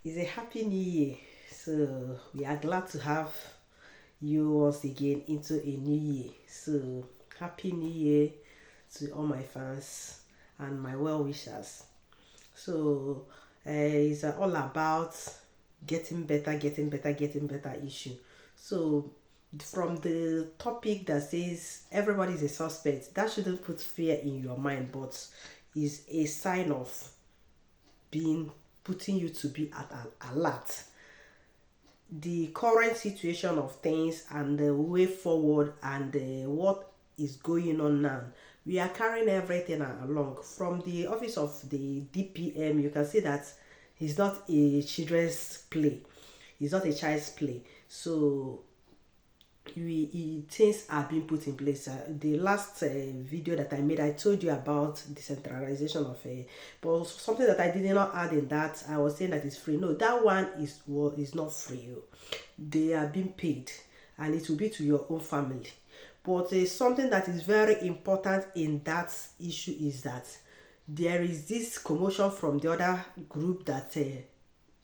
It's a happy new year. So we are glad to have you once again into a new year. So happy new year to all my fans and my well wishers. So it's all about getting better issue. So from the topic that says everybody is a suspect, that shouldn't put fear in your mind, but is a sign of being putting you to be at an alert. The current situation of things and the way forward and what is going on now, we are carrying everything along. From the office of the DPM, you can see that it's not a children's play, it's not a child's play. So things are being put in place. The last video that I made, I told you about decentralization of but something that I did not add in that, I was saying that it's free. No, that one is not free. They are being paid, and it will be to your own family. But something that is very important in that issue is that there is this commotion from the other group that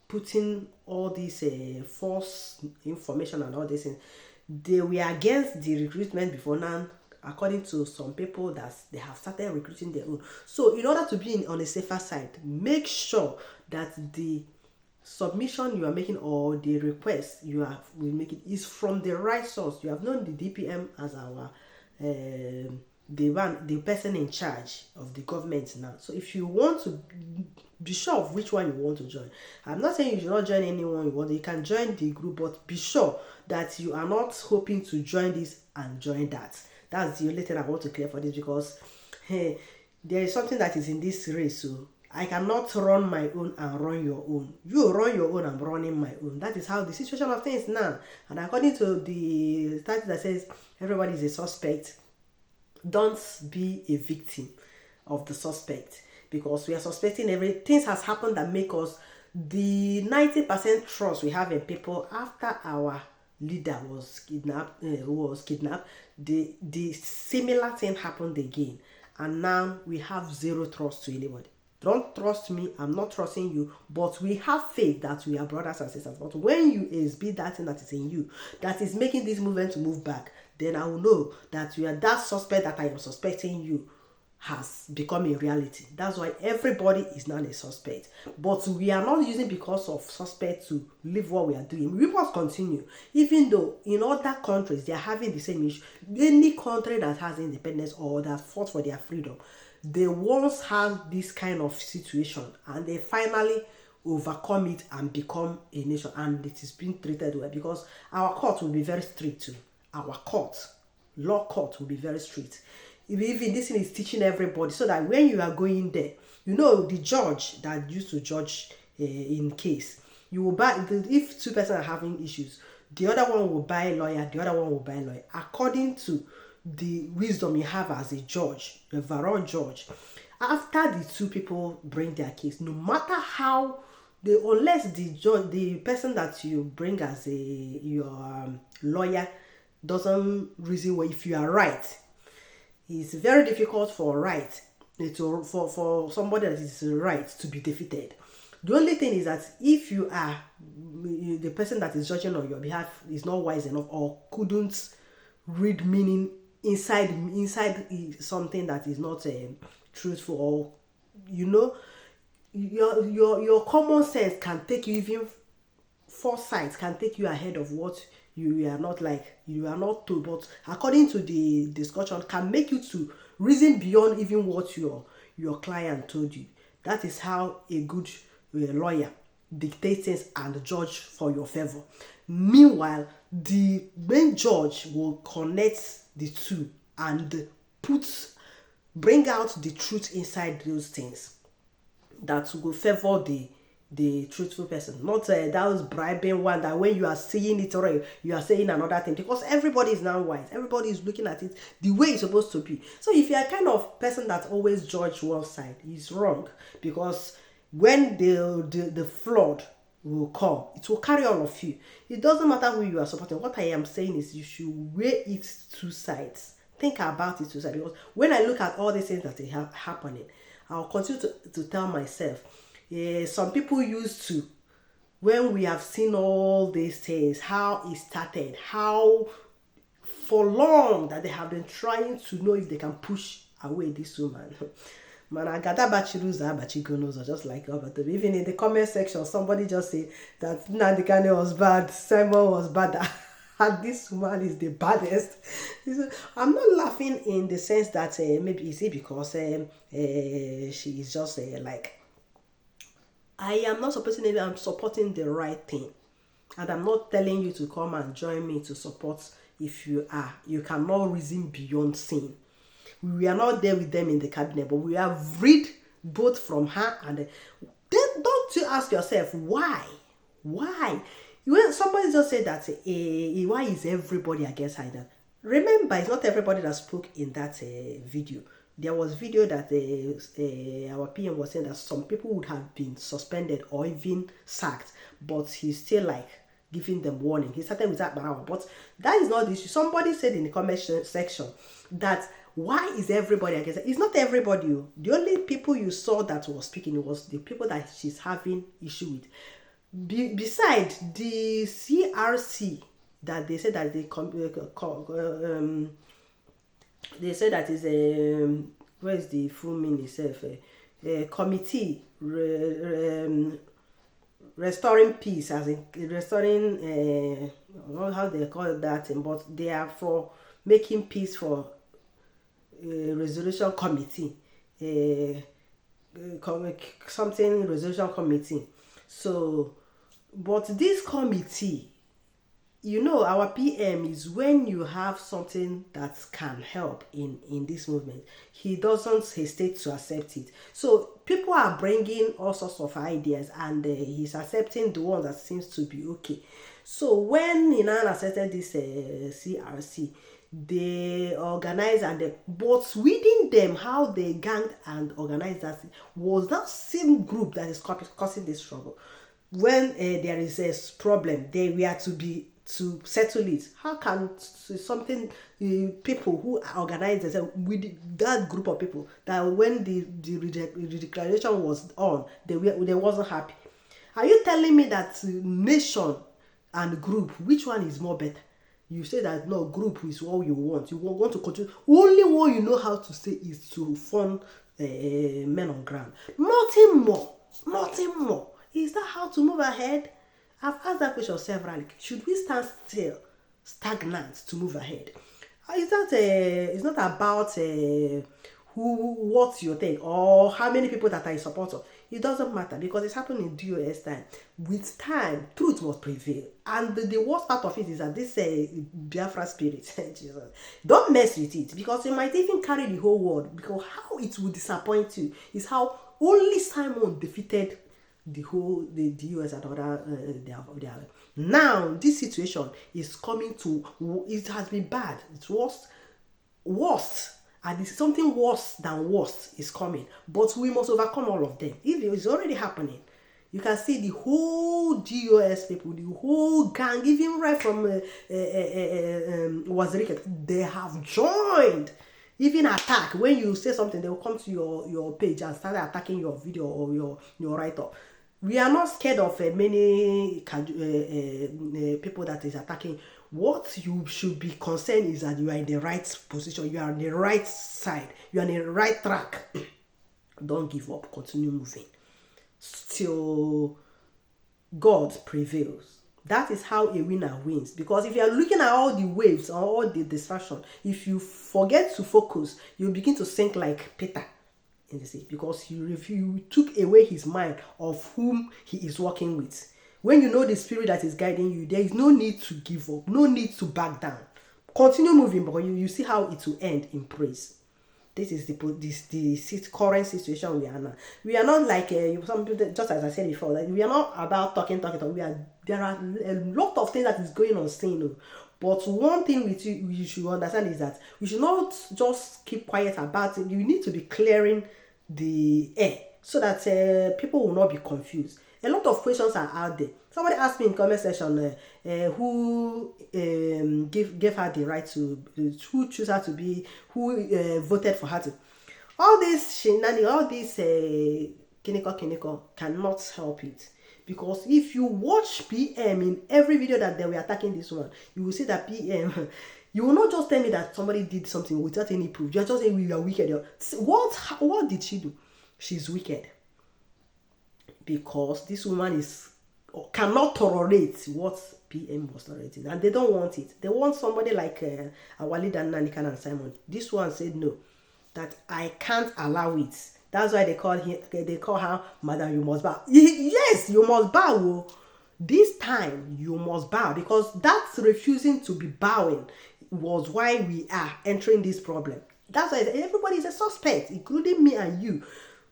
putting all this false information and all this in. They were against the recruitment before now. According to some people, that they have started recruiting their own. So in order to be on a safer side, make sure that the submission you are making or the request will make it is from the right source. You have known the DPM as our the person in charge of the government now. So if you want to be sure of which one you want to join, I'm not saying you should not join anyone you want. You can join the group, but be sure that you are not hoping to join this and join that. That's the only thing I want to clear for this, because hey, there is something that is in this race. So I cannot run my own and run your own. You run your own, I'm running my own. That is how the situation of things now. And according to the statute that says everybody is a suspect, don't be a victim of the suspect, because we are suspecting everything has happened that make us the 90% trust we have in people after our leader was kidnapped. The similar thing happened again, and now we have zero trust to anybody. Don't trust me, I'm not trusting you, but we have faith that we are brothers and sisters. But when you exhibit that thing that is in you, that is making this movement to move back, then I will know that you are that suspect that I am suspecting you has become a reality. That's why everybody is now a suspect. But we are not using because of suspect to leave what we are doing. We must continue. Even though in other countries they are having the same issue. Any country that has independence or that fought for their freedom, they once had this kind of situation and they finally overcome it and become a nation, and it is being treated well, because our court will be very strict too. Our court, law court, will be very strict. Even this thing is teaching everybody, so that when you are going there, you know the judge that used to judge in case, you will buy, if two persons are having issues, the other one will buy a lawyer, the other one will buy a lawyer, according to the wisdom you have as a judge, a overall judge. After the two people bring their case, no matter how unless the judge, the person that you bring as your lawyer doesn't reason well, if you are right, it's very difficult for for somebody that is right to be defeated. The only thing is that if you are the person that is judging on your behalf is not wise enough or couldn't read meaning inside something that is not truthful, or your common sense can take you, even foresight can take you ahead of what you are not told, but according to the discussion can make you to reason beyond even what your client told you. That is how a good lawyer dictates things and judge for your favor. Meanwhile, the main judge will connect the two and bring out the truth inside those things that will favor the truthful person, not that was bribing one, that when you are seeing it already, you are saying another thing, because everybody is now wise, everybody is looking at it the way it's supposed to be. So if you are kind of person that always judge one side, it's wrong, because when the flood will come, it will carry all of you. It doesn't matter who you are supporting. What I am saying is you should weigh it two sides. Think about it two sides, because when I look at all these things that are happening, I'll continue to tell myself, some people used to when we have seen all these things, how it started, how for long that they have been trying to know if they can push away this woman. Man, I got just like even in the comment section, somebody just say that Nandikane was bad, Simon was bad, and this woman is the baddest. I'm not laughing in the sense that maybe is it because she is just like, I am not supporting it, I'm supporting the right thing. And I'm not telling you to come and join me to support if you are. You cannot reason beyond sin. We are not there with them in the cabinet, but we have read both from her and then don't you ask yourself why? Why? When somebody just said that why is everybody against her? Remember, it's not everybody that spoke in that video. There was video that our PM was saying that some people would have been suspended or even sacked, but he's still like giving them warning. He started with that Barawa, but that is not the issue. Somebody said in the comment section that why is everybody against it? It's not everybody. The only people you saw that was speaking was the people that she's having issue with. Besides the CRC that they said that they said that is where is the full meaning itself? Committee restoring peace, as in restoring I don't know how they call that thing, but they are for making peace for resolution committee, something resolution committee. So, but this committee, you know, our PM is when you have something that can help in this movement, he doesn't hesitate to accept it. So people are bringing all sorts of ideas, and he's accepting the one that seems to be okay. So when Inan accepted this CRC, they organized, and but within them, how they ganged and organized that was that same group that is causing this trouble. When there is a problem, they were to settle it. How can something people who organize themselves with that group of people that when the declaration was on, they wasn't happy? Are you telling me that nation and group, which one is more better? You say that no, group is what you want. You want to control. Only what you know how to say is to fund men on ground. Nothing more. Nothing more. Is that how to move ahead? I've asked that question severally. Should we stand still, stagnant to move ahead? It's not about what's your take or how many people that are in support of. It doesn't matter because it's happening in DOS time. With time, truth must prevail. And the worst part of it is that this Biafra spirit, Jesus, don't mess with it because it might even carry the whole world. Because how it will disappoint you is how only Simon defeated the US and other now this situation is coming to, it has been bad, it's worse, and it's something worse than worse is coming, but we must overcome all of them. If it's already happening, you can see the whole GOS people, the whole gang, even right from Wazirika, they have joined. Even attack, when you say something, they will come to your page and start attacking your video or your write-up. We are not scared of many people that is attacking. What you should be concerned is that you are in the right position, you are on the right side, you are on the right track. Don't give up, continue moving. Still, God prevails. That is how a winner wins. Because if you are looking at all the waves or all the distraction, if you forget to focus, you begin to sink like Peter in the sea. Because you took away his mind of whom he is working with. When you know the spirit that is guiding you, there is no need to give up, no need to back down. Continue moving, but you see how it will end in praise. This is the current situation we are now. We are not like some people, just as I said before, like we are not about talking. There are a lot of things that is going on still. But one thing you should understand is that we should not just keep quiet about it. You need to be clearing the air so that people will not be confused. A lot of questions are out there. Somebody asked me in comment section who gave her the right to, who chose her to be, who voted for her to. All this shenanigans, all this kiniko cannot help it. Because if you watch PM in every video that they were attacking this one, you will see that PM, you will not just tell me that somebody did something without any proof. You are just saying we are wicked. What did she do? She's wicked. Because this woman cannot tolerate what PM was tolerating, and they don't want it. They want somebody like our leader Nanikan and Simon. This one said no, that I can't allow it. That's why they call her Madam, you must bow. Yes, you must bow. This time you must bow, because that's refusing to be bowing was why we are entering this problem. That's why everybody is a suspect, including me and you.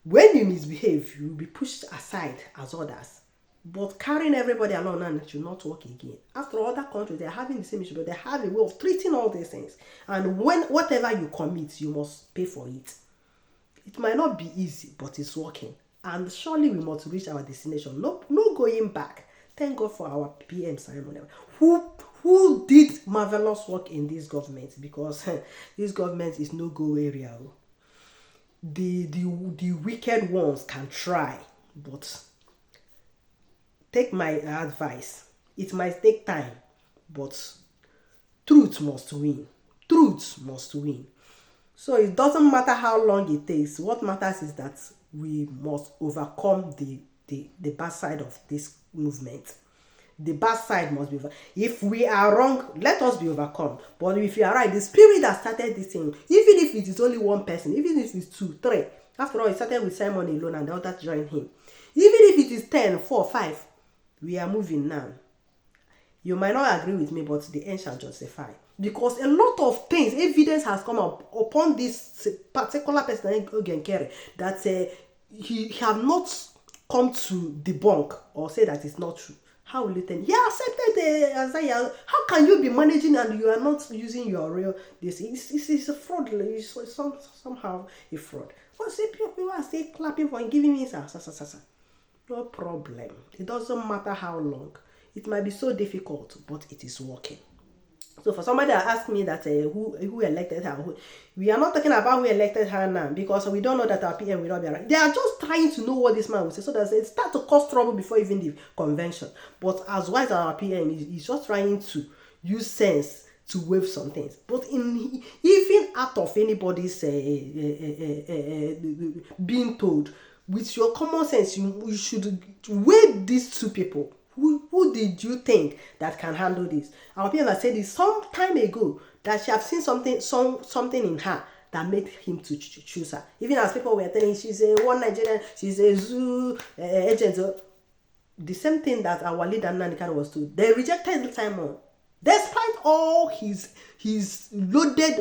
When you misbehave, you will be pushed aside as others. But carrying everybody along and it should not work again. After all, other countries, they are having the same issue, but they have a way of treating all these things. And whatever you commit, you must pay for it. It might not be easy, but it's working. And surely we must reach our destination. No going back. Thank God for our PM Simon, who did marvelous work in this government, because this government is no go area. The wicked ones can try, but take my advice. It might take time, but truth must win. Truth must win. So it doesn't matter how long it takes. What matters is that we must overcome the bad side of this movement. The bad side must be over. If we are wrong, let us be overcome. But if you are right, the spirit that started this thing, even if it is only one person, even if it's 2, 3, after all, it started with Simon alone and the others joined him. Even if it is 10, 4, 5, we are moving now. You might not agree with me, but the end shall justify. Because a lot of things, evidence has come up upon this particular person, Ogenkere, that he have not come to debunk or say that it's not true. How will you tell? He accepted Isaiah. How can you be managing and you are not using your real this? It's a fraud. It's somehow a fraud. But see, people are still clapping for him, giving me sa. No problem. It doesn't matter how long. It might be so difficult, but it is working. So for somebody that asked me that who elected her, we are not talking about who elected her now, because we don't know that our PM will not be right. They are just trying to know what this man will say, so that it start to cause trouble before even the convention. But as wise as our PM is just trying to use sense to waive some things. But even out of anybody's being told, with your common sense, you should weigh these two people. Who did you think that can handle this? Our PM has said this some time ago, that she have seen something in her that made him to choose her. Even as people were telling, she's a one Nigerian, she's a zoo agent. The same thing that our leader Nanikan was told. They rejected Simon, despite all his loaded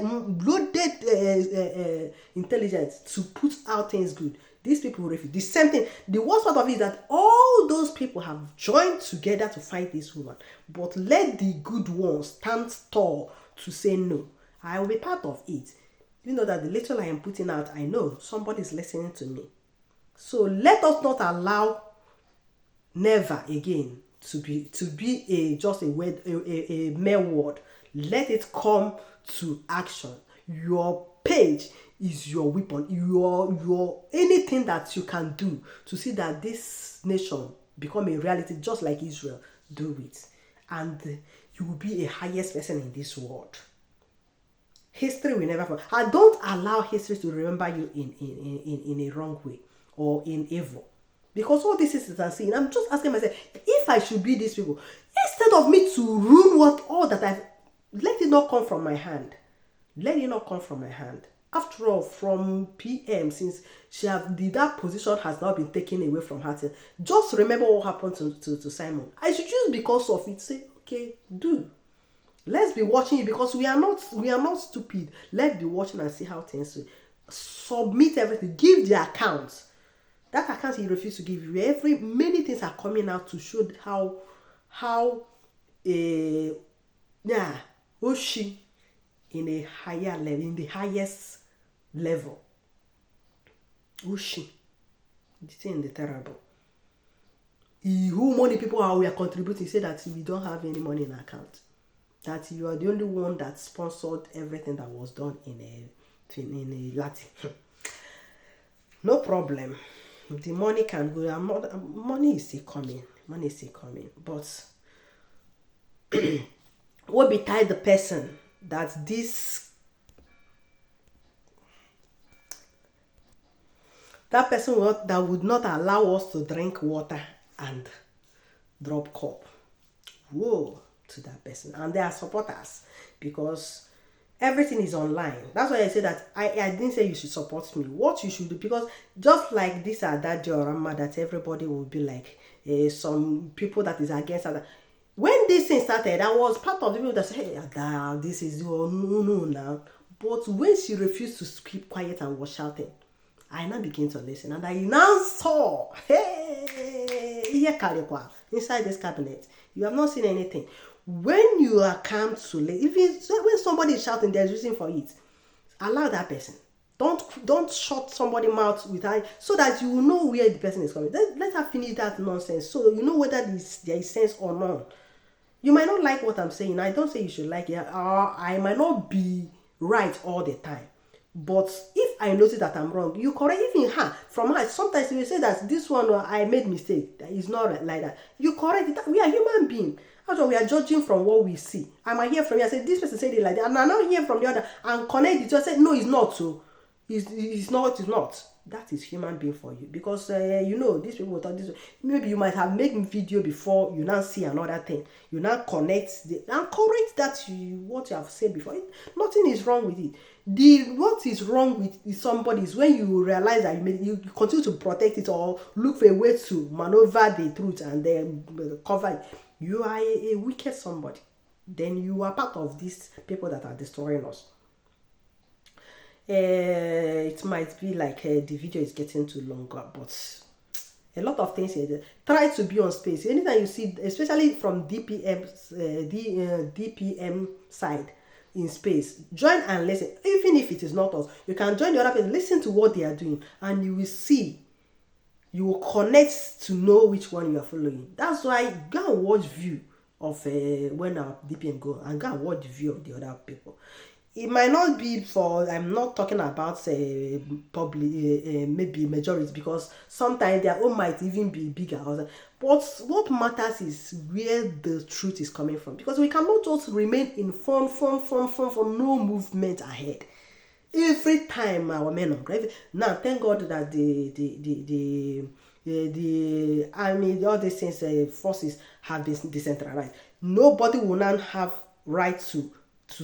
intelligence to put out things good. These people refuse. The same thing. The worst part of it is that all those people have joined together to fight this woman. But let the good ones stand tall to say no. I will be part of it. You know that the little I am putting out, I know somebody is listening to me. So let us not allow never again to be just a word, a mere word. Let it come to action. Your page is your weapon, your anything that you can do to see that this nation become a reality, just like Israel. Do it, and you will be a highest person in this world. History will never forget. And don't allow history to remember you in a wrong way or in evil. Because all this is I'm seeing, I'm just asking myself, if I should be these people, instead of me to ruin all that I've, let it not come from my hand. Let it not come from my hand. After all, from PM, since that position has now been taken away from her, just remember what happened to Simon. I should just, because of it, say, okay, do. Let's be watching it, because we are not stupid. Let's be watching and see how things will. Submit everything. Give the accounts. That account he refused to give you. Many things are coming out to show how Oshi in a higher level, in the highest level. Ushi. The thing, the terrible. Who money people are we are contributing, say that we don't have any money in account. That you are the only one that sponsored everything that was done in a Latin. No problem. The money can go. Money is still coming. Money is still coming. But what betide the person that that person that would not allow us to drink water and drop cup. Whoa to that person. And they are supporters because everything is online. That's why I say that I didn't say you should support me. What you should do, because just like this or that diorama that everybody will be like, some people that is against other. When this thing started, I was part of the people that said, hey, Ada, this is your no now. But when she refused to keep quiet and was shouting, I now begin to listen, and I now saw, hey, inside this cabinet, you have not seen anything. When you are calm to listen, when somebody is shouting, there's reason for it. Allow that person. Don't shut somebody's mouth with her, so that you will know where the person is coming. Let her finish that nonsense, so you know whether there is sense or not. You might not like what I'm saying. I don't say you should like it. I might not be right all the time. But if I notice that I'm wrong, you correct. Even her, from her, sometimes you say that this one I made mistake. That is not like that. You correct it. We are human beings. After we are judging from what we see. I might hear from you. I say this person said it like that, and I now hear from the other and connect it. I say no, it's not so. It's not. It's not. That is human being for you, because you know these people thought this. Maybe you might have made video before, you now see another thing, you now connect and correct that what you have said before. Nothing is wrong with it. What is wrong with somebody is when you realize that you continue to protect it or look for a way to maneuver the truth and then cover it. You are a wicked somebody. Then you are part of these people that are destroying us. It might be like the video is getting too longer, but a lot of things here. Try to be on space anytime you see, especially from DPM side in space. Join and listen, even if it is not us. You can join the other person, listen to what they are doing, and you will see. You will connect to know which one you are following. That's why go and watch view of when our DPM go, and go and watch the view of the other people. It might not be for, I'm not talking about public, maybe majority, because sometimes their own might even be bigger. But what matters is where the truth is coming from, because we cannot just remain in form for no movement ahead. Every time our men are grave. Now, thank God that the army, all these things, forces have been decentralized. Nobody will now have right to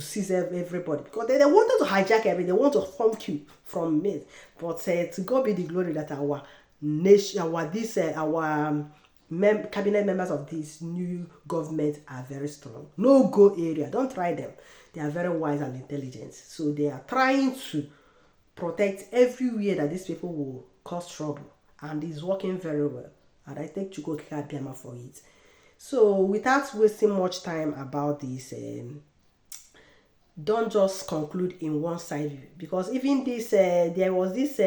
seize everybody, because they wanted to hijack everything. They want to form queue from me. But to God be the glory that our nation, our cabinet members of this new government are very strong. No go area. Don't try them. They are very wise and intelligent. So they are trying to protect everywhere that these people will cause trouble. And it's working very well. And I take Chuko Biama for it. So without wasting much time about this, don't just conclude in one side view, because even this there was this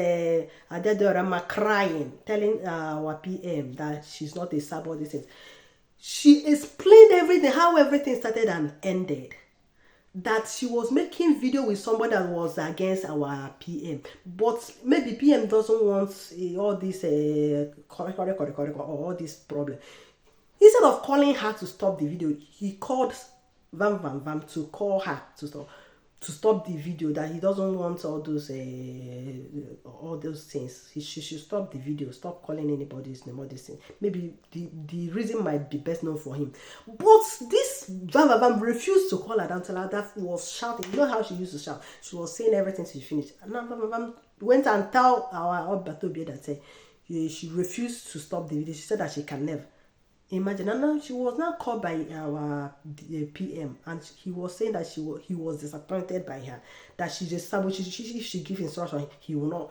Adedorama crying, telling our PM that she's not a sub. This thing. She explained everything, how everything started and ended. That she was making video with somebody that was against our PM, but maybe PM doesn't want all this all this problem. Instead of calling her to stop the video, he called Vam to call her to stop the video, that he doesn't want all those things. She should stop the video, stop calling anybody's name, all these things. Maybe the reason might be best known for him. But this Vam refused to call her down till her that was shouting. You know how she used to shout? She was saying everything till she finished. And now Vam went and tell our Batobia that she refused to stop the video. She said that she can never. Imagine, and now she was now called by our PM, and he was saying that he was disappointed by her, that she just if she give instruction, she will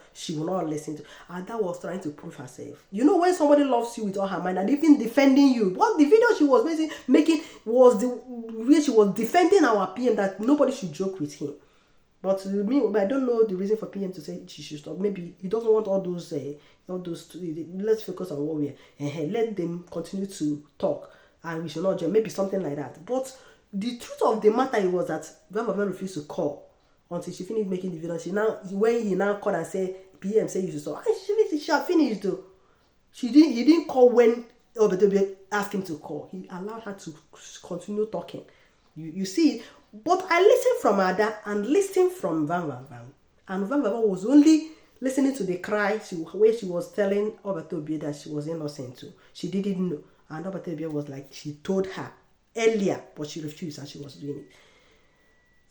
not listen to. And that was trying to prove herself. You know, when somebody loves you with all her mind and even defending you, what the video she was making was the way she was defending our PM, that nobody should joke with him. But me, I don't know the reason for PM to say she should stop. Maybe he doesn't want all those. Let's focus on what we are. Let them continue to talk, and we should not judge. Maybe something like that. But the truth of the matter was that Grandma refused to call until she finished making the video. When he now called and said, PM say you should stop, and she had finished though. He didn't call when ask him to call. He allowed her to continue talking. You see, but I listened from Ada and listened from Van Van Van. And Van Van Van was only listening to the cry where she was telling Obatobie that she was innocent too. She didn't know. And Obatobie was like, she told her earlier, but she refused and she was doing it.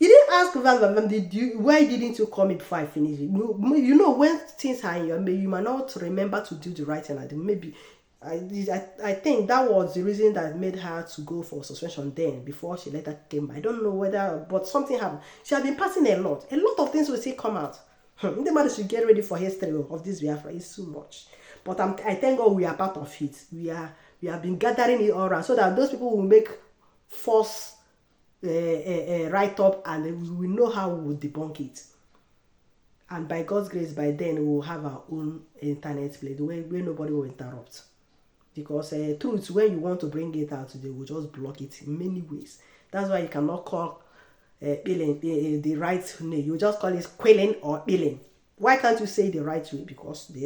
You didn't ask Van Van Van, why didn't you call me before I finish it? You know, when things are in your mind, you might not remember to do the right thing. And maybe I think that was the reason that made her to go for suspension then, before she later came. I don't know whether, but something happened. She had been passing a lot. A lot of things will still come out. The matter should get ready for history of this Biafra. It's too much. But I thank God we are part of it. We have been gathering it all around so that those people will make false write up, and we know how we will debunk it. And by God's grace, by then we will have our own internet place where nobody will interrupt. Because truth, when you want to bring it out, they will just block it in many ways. That's why you cannot call the right name. You just call it quelling or billing. Why can't you say the right way? Because they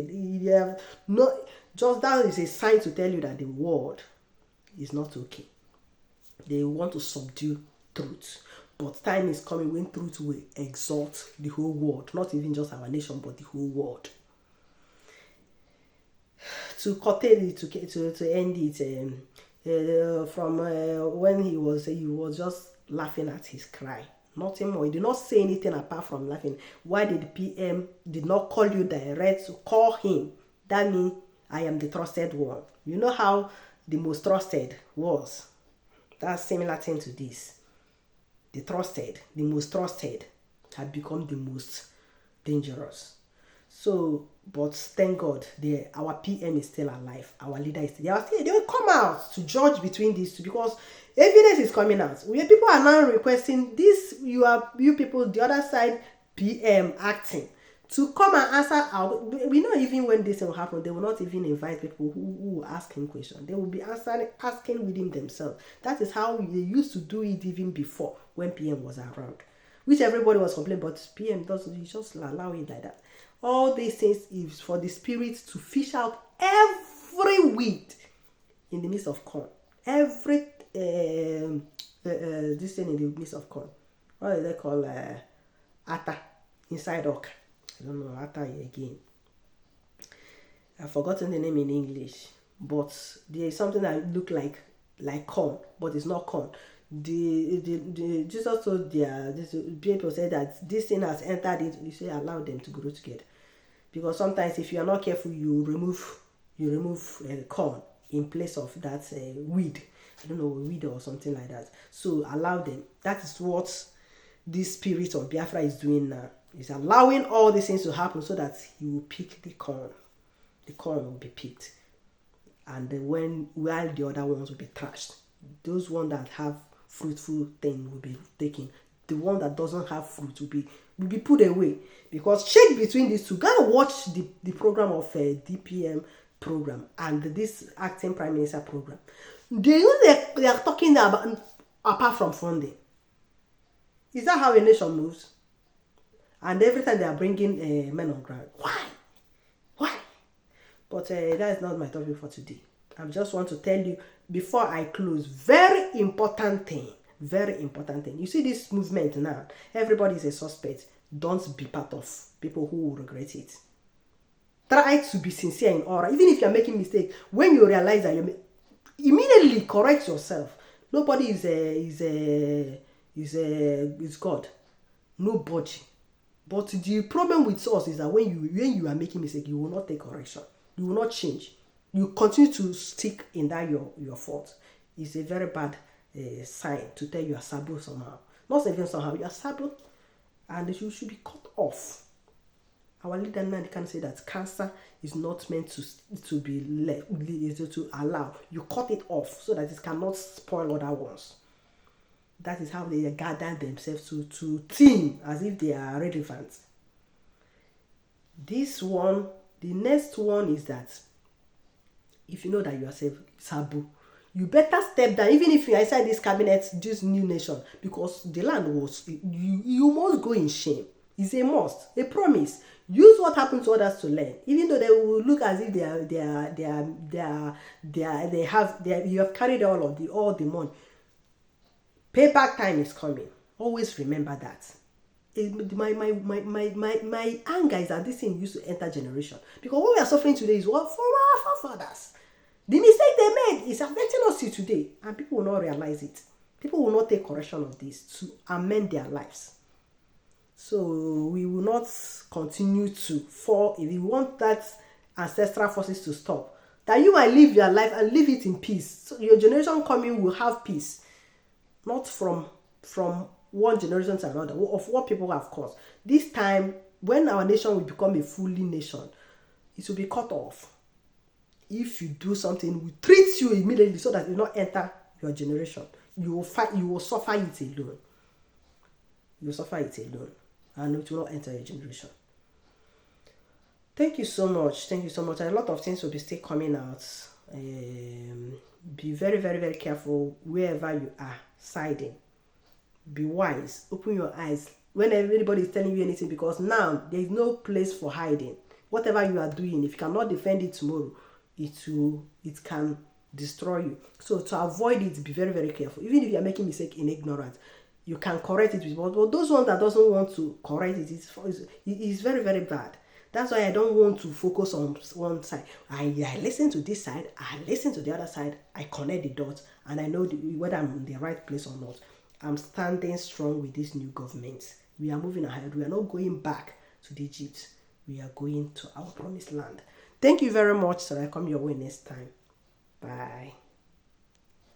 have no, just that is a sign to tell you that the word is not okay. They want to subdue truth. But time is coming when truth will exalt the whole world, not even just our nation, but the whole world. To curtail it, to end it, from when he was just laughing at his cry. Nothing more. He did not say anything apart from laughing. Why did the PM did not call you direct to call him? That means I am the trusted one. You know how the most trusted was. That's similar thing to this. The most trusted had become the most dangerous. So, but thank God, our PM is still alive. Our leader is still. They will come out to judge between these two, because evidence is coming out. People are now requesting this. You people, the other side, PM acting to come and answer our. We know even when this will happen, they will not even invite people who will ask him questions. They will be asking within themselves. That is how they used to do it even before when PM was around, which everybody was complaining, but PM doesn't. He just allow it like that. All these things is for the spirit to fish out every weed in the midst of corn. Every this thing in the midst of corn. What do they call atta inside oak? I don't know atta again. I've forgotten the name in English, but there is something that look like corn, but it's not corn. The Jesus told this people said that this thing has entered into. You say allow them to grow together, because sometimes if you are not careful, you remove corn in place of that weed. I don't know, weed or something like that. So allow them. That is what this spirit of Biafra is doing now. It's allowing all these things to happen so that he will pick the corn. The corn will be picked, and then while the other ones will be trashed. Those ones that have fruitful thing will be taken. The one that doesn't have fruit will be put away, because check between these two. Gotta watch the program of DPM program and this acting prime minister program. They are talking about apart from funding. Is that how a nation moves? And every time they are bringing men on ground. Why? But that is not my topic for today. I just want to tell you before I close, very important thing. You see this movement now, everybody is a suspect. Don't be part of people who will regret it. Try to be sincere in aura. Even if you're making mistake, when you realize that you immediately correct yourself. Nobody is God. Nobody. But the problem with us is that when you are making mistake, you will not take correction. You will not change. You continue to stick in that your fault. It's a very bad sign to tell you are sabo somehow. Not even somehow, you are sabo, and you should be cut off. Our leader now can say that cancer is not meant to be to allow. You cut it off so that it cannot spoil other ones. That is how they gather themselves to team as if they are relevant. This one, the next one is that if you know that you are sabo, you better step down, even if you are inside this cabinet, this new nation, because the land was, you must go in shame. It's a must, a promise. Use what happened to others to learn, even though they will look as if you have carried all the money. Payback time is coming. Always remember that. My anger is that this thing used to enter generation, because what we are suffering today is what from our forefathers. The mistake they made is affecting us till today, and people will not realize it. People will not take correction of this to amend their lives. So we will not continue to fall. If you want that ancestral forces to stop, that you might live your life and live it in peace. So your generation coming will have peace, not from one generation to another, of what people have caused. This time, when our nation will become a fully nation, it will be cut off. If you do something, we treat you immediately so that you will not enter your generation. You will fight. You will suffer it alone. You will suffer it alone, and it will not enter your generation. Thank you so much. Thank you so much. And a lot of things will be still coming out. Be very, very, very careful wherever you are siding. Be wise. Open your eyes when everybody is telling you anything, because now there is no place for hiding. Whatever you are doing, if you cannot defend it tomorrow, it can destroy you. So to avoid it, be very, very careful. Even if you are making mistake in ignorance, you can correct it with, but those ones that doesn't want to correct it, it's very, very bad. That's why I don't want to focus on one side. I listen to this side, I listen to the other side, I connect the dots, and I know whether I'm in the right place or not. I'm standing strong with this new government. We are moving ahead. We are not going back to Egypt. We are going to our promised land. Thank you very much. So I come your way next time. Bye.